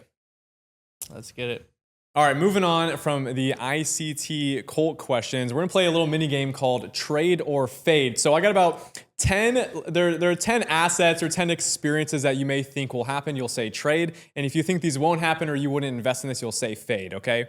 Let's get it. All right, moving on from the ICT cult questions, we're gonna play a little mini game called Trade or Fade. So I got about 10, there are 10 assets or 10 experiences that you may think will happen. You'll say trade. And if you think these won't happen or you wouldn't invest in this, you'll say fade, okay?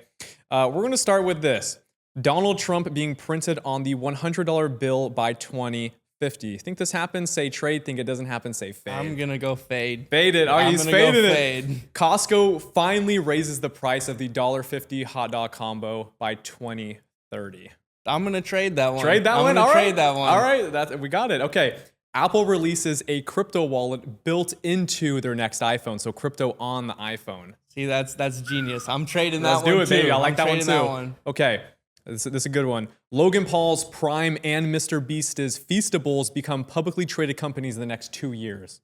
We're gonna start with this. Donald Trump being printed on the $100 bill by 2050. Think this happens? Say trade. Think it doesn't happen? Say fade. I'm going to go fade. Fade it. Oh, he's faded it. Fade. Costco finally raises the price of the $1.50 hot dog combo by 2030. I'm going to trade that one. Trade that one? I'm going to trade that one. All right. We got it. Okay. Apple releases a crypto wallet built into their next iPhone. So crypto on the iPhone. See, that's genius. I'm trading that Let's one do it, too. baby. I like that one too. That one. Okay. This is a good one. Logan Paul's Prime and Mr. Beast's Feastables become publicly traded companies in the next 2 years.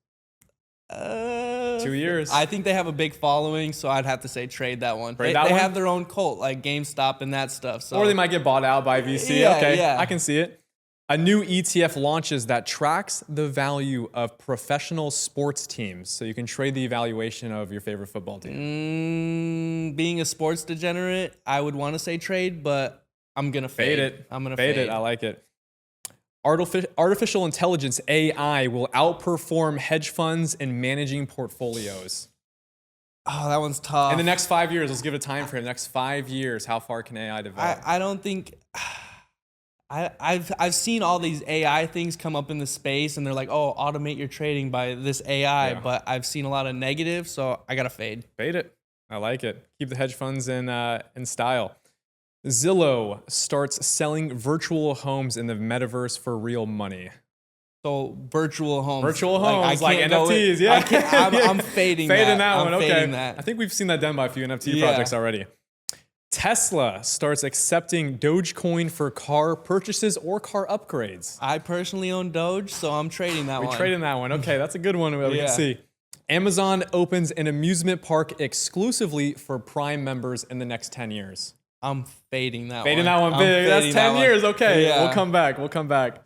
2 years. I think they have a big following, so I'd have to say trade that one. They one? have their own cult, like GameStop and that stuff. So. Or they might get bought out by VC. Yeah, okay, yeah. I can see it. A new ETF launches that tracks the value of professional sports teams. So you can trade the evaluation of your favorite football team. Being a sports degenerate, I would want to say trade, but I'm going to fade it. I'm going to fade it. I like it. Artificial intelligence, AI, will outperform hedge funds in managing portfolios. Oh, that one's tough. In the next 5 years, let's give it a time frame. The next 5 years, how far can AI develop? I don't think I've seen all these AI things come up in the space, and they're like, oh, automate your trading by this AI, Yeah. but I've seen a lot of negative, so I gotta fade. Fade it. I like it. Keep the hedge funds in style. Zillow starts selling virtual homes in the metaverse for real money. So virtual homes. Virtual homes, like can't go NFTs, with- yeah. I can't, I'm fading that. Fading that I'm one, okay. fading that. I think we've seen that done by a few NFT Yeah. projects already. Tesla starts accepting Dogecoin for car purchases or car upgrades. I personally own Doge, so I'm trading that one. We're trading that one. Okay, that's a good one that we can Yeah. see. Amazon opens an amusement park exclusively for Prime members in the next 10 years. I'm fading that one. Fading that one I'm big. That's fading 10 that years. one. Okay, Yeah. we'll come back. We'll come back.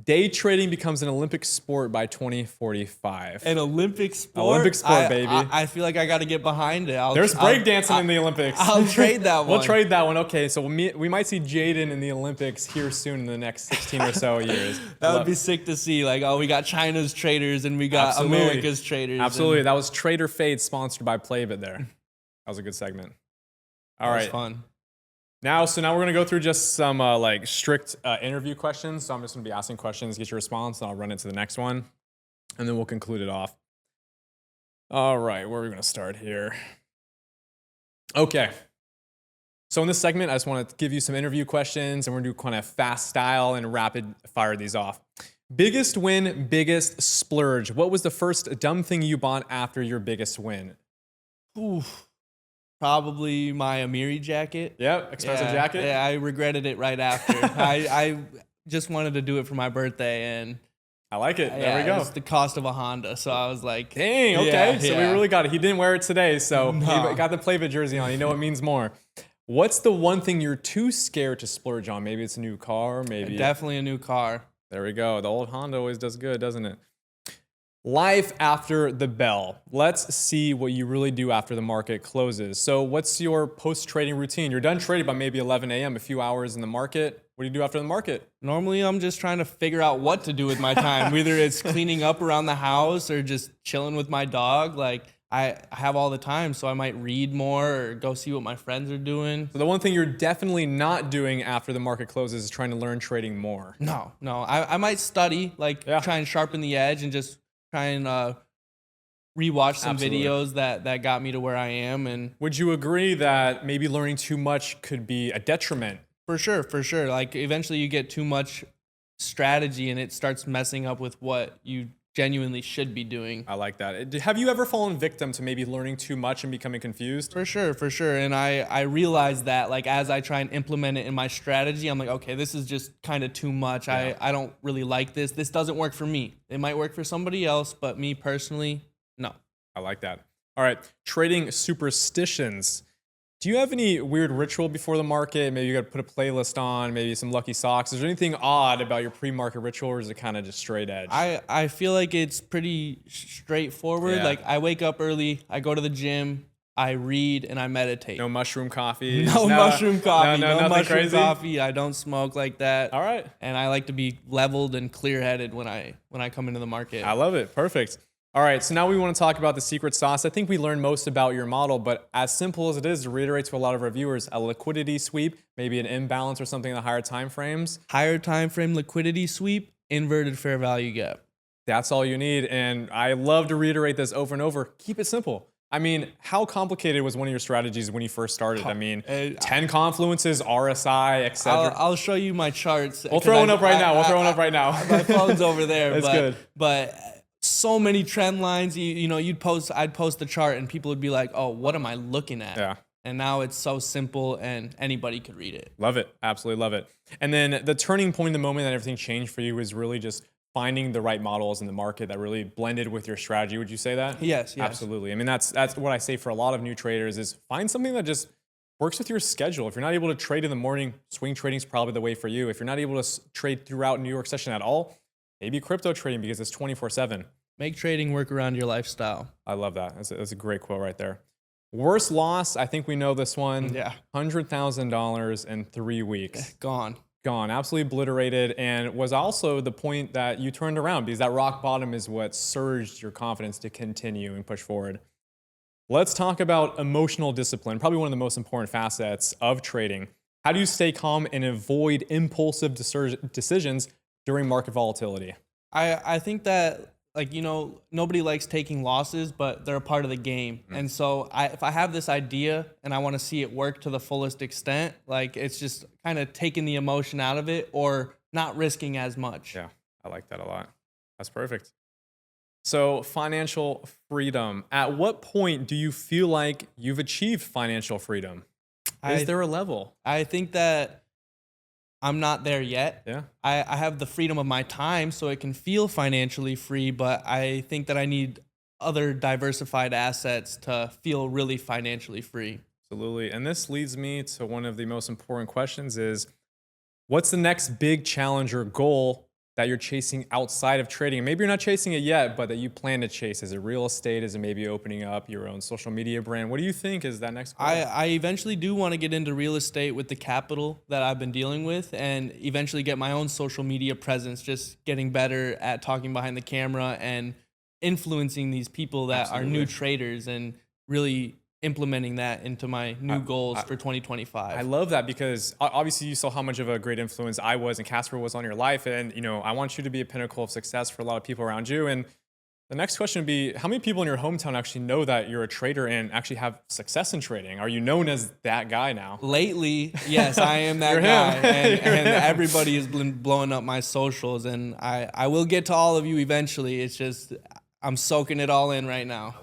Day trading becomes an Olympic sport by 2045. An Olympic sport. Olympic sport, baby. I feel like I got to get behind it. There's breakdancing in the Olympics. I'll trade that one. We'll trade that one. Okay, so we might see Jaden in the Olympics here soon in the next 16 or so years. That would be sick to see. Like, oh, we got China's traders and we got Absolutely. America's traders. Absolutely. That was Trader Fade sponsored by Playbit there. That was a good segment. All That was right. fun. Now we're gonna go through just some like strict interview questions. So I'm just gonna be asking questions, get your response, and I'll run into the next one, and then we'll conclude it off. All right, where are we gonna start here? Okay. So in this segment, I just want to give you some interview questions, and we're gonna do kind of fast style and rapid fire these off. Biggest win, biggest splurge. What was the first dumb thing you bought after your biggest win? Oof. Probably my Amiri jacket. Yep, expensive jacket. Yeah, I regretted it right after. I just wanted to do it for my birthday, and I like it. There yeah, we go. it's the cost of a Honda. So I was like, Dang, okay. yeah, So we yeah. really got it. He didn't wear it today, so No. he got the Playbit jersey on. You know it means more. What's the one thing you're too scared to splurge on? Maybe it's a new car, maybe. Definitely a new car. There we go. The old Honda always does good, doesn't it? Life after the bell. Let's see what you really do after the market closes. So what's your post-trading routine? You're done trading by maybe 11 a.m., a few hours in the market. What do you do after the market? Normally, I'm just trying to figure out what to do with my time. Whether it's cleaning up around the house or just chilling with my dog. Like, I have all the time, so I might read more or go see what my friends are doing. So the one thing you're definitely not doing after the market closes is trying to learn trading more. No. I might study, like Yeah. try and sharpen the edge and just try and rewatch some Absolutely. videos that got me to where I am. And Would you agree that maybe learning too much could be a detriment? for sure. Like, eventually you get too much strategy and it starts messing up with what you genuinely should be doing. I like that. Have you ever fallen victim to maybe learning too much and becoming confused? For sure. And I realize that, like, as I try and implement it in my strategy, I'm like, okay, this is just kind of too much. Yeah. I don't really like this. This doesn't work for me. It might work for somebody else, but me personally, no. I like that. All right, trading superstitions. Do you have any weird ritual before the market? Maybe you got to put a playlist on, maybe some lucky socks. Is there anything odd about your pre-market ritual, or is it kind of just straight edge? I feel like it's pretty straightforward. Yeah. Like, I wake up early, I go to the gym, I read, and I meditate. No mushroom coffee. No mushroom coffee. No, No nothing mushroom crazy. coffee. I don't smoke like that. All right, And I like to be leveled and clear-headed when I come into the market. I love it. Perfect. All right, so now we want to talk about the secret sauce. I think we learned most about your model, but as simple as it is, to reiterate to a lot of our viewers, a liquidity sweep, maybe an imbalance or something in the higher time frames. Higher time frame liquidity sweep, inverted fair value gap. That's all you need. And I love to reiterate this over and over. Keep it simple. I mean, how complicated was one of your strategies when you first started? I mean, 10 confluences, RSI, etc. I'll show you my charts. We'll throw one up right now. We'll throw one up right now. My phone's over there. That's but, good. But so many trend lines. You know, I'd post the chart and people would be like, "Oh, what am I looking at?" Yeah. And now it's so simple and anybody could read it. Love it. Absolutely love it. And then the turning point, the moment that everything changed for you, was really just finding the right models in the market that really blended with your strategy. Would you say that? Yes. Absolutely. I mean, that's what I say for a lot of new traders is find something that just works with your schedule. If you're not able to trade in the morning, swing trading is probably the way for you. If you're not able to trade throughout New York session at all, maybe crypto trading because it's 24/7. Make trading work around your lifestyle. I love that. That's a great quote right there. Worst loss, I think we know this one. Yeah. $100,000 in 3 weeks. Gone. Gone, absolutely obliterated, and was also the point that you turned around because that rock bottom is what surged your confidence to continue and push forward. Let's talk about emotional discipline, probably one of the most important facets of trading. How do you stay calm and avoid impulsive decisions during market volatility? I think that, like, you know, nobody likes taking losses, but they're a part of the game. And so if I have this idea and I want to see it work to the fullest extent, like, it's just kind of taking the emotion out of it or not risking as much. Yeah, I like that a lot. That's perfect. So financial freedom. At what point do you feel like you've achieved financial freedom? Is there a level? I think that I'm not there yet. Yeah. I have the freedom of my time, so it can feel financially free, but I think that I need other diversified assets to feel really financially free. Absolutely. And this leads me to one of the most important questions is, what's the next big challenge or goal that you're chasing outside of trading? Maybe you're not chasing it yet, but that you plan to chase. Is it real estate? Is it maybe opening up your own social media brand? What do you think is that next goal? I eventually do want to get into real estate with the capital that I've been dealing with and eventually get my own social media presence, just getting better at talking behind the camera and influencing these people that are new traders and really implementing that into my new goals for 2025. I love that because obviously you saw how much of a great influence I was and Casper was on your life. And, you know, I want you to be a pinnacle of success for a lot of people around you. And the next question would be, how many people in your hometown actually know that you're a trader and actually have success in trading? Are you known as that guy now? Lately, yes, I am that guy. And everybody has been blowing up my socials. And I will get to all of you eventually. It's just, I'm soaking it all in right now.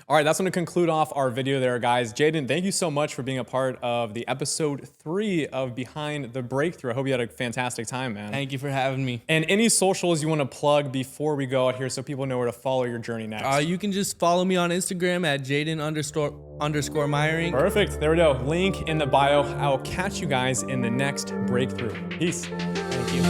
All right, that's going to conclude off our video there, guys. Jaden, thank you so much for being a part of the episode 3 of Behind the Breakthrough. I hope you had a fantastic time, man. Thank you for having me. And any socials you want to plug before we go out here so people know where to follow your journey next? You can just follow me on Instagram at Jaden_Myring. Perfect. There we go. Link in the bio. I'll catch you guys in the next breakthrough. Peace. Thank you.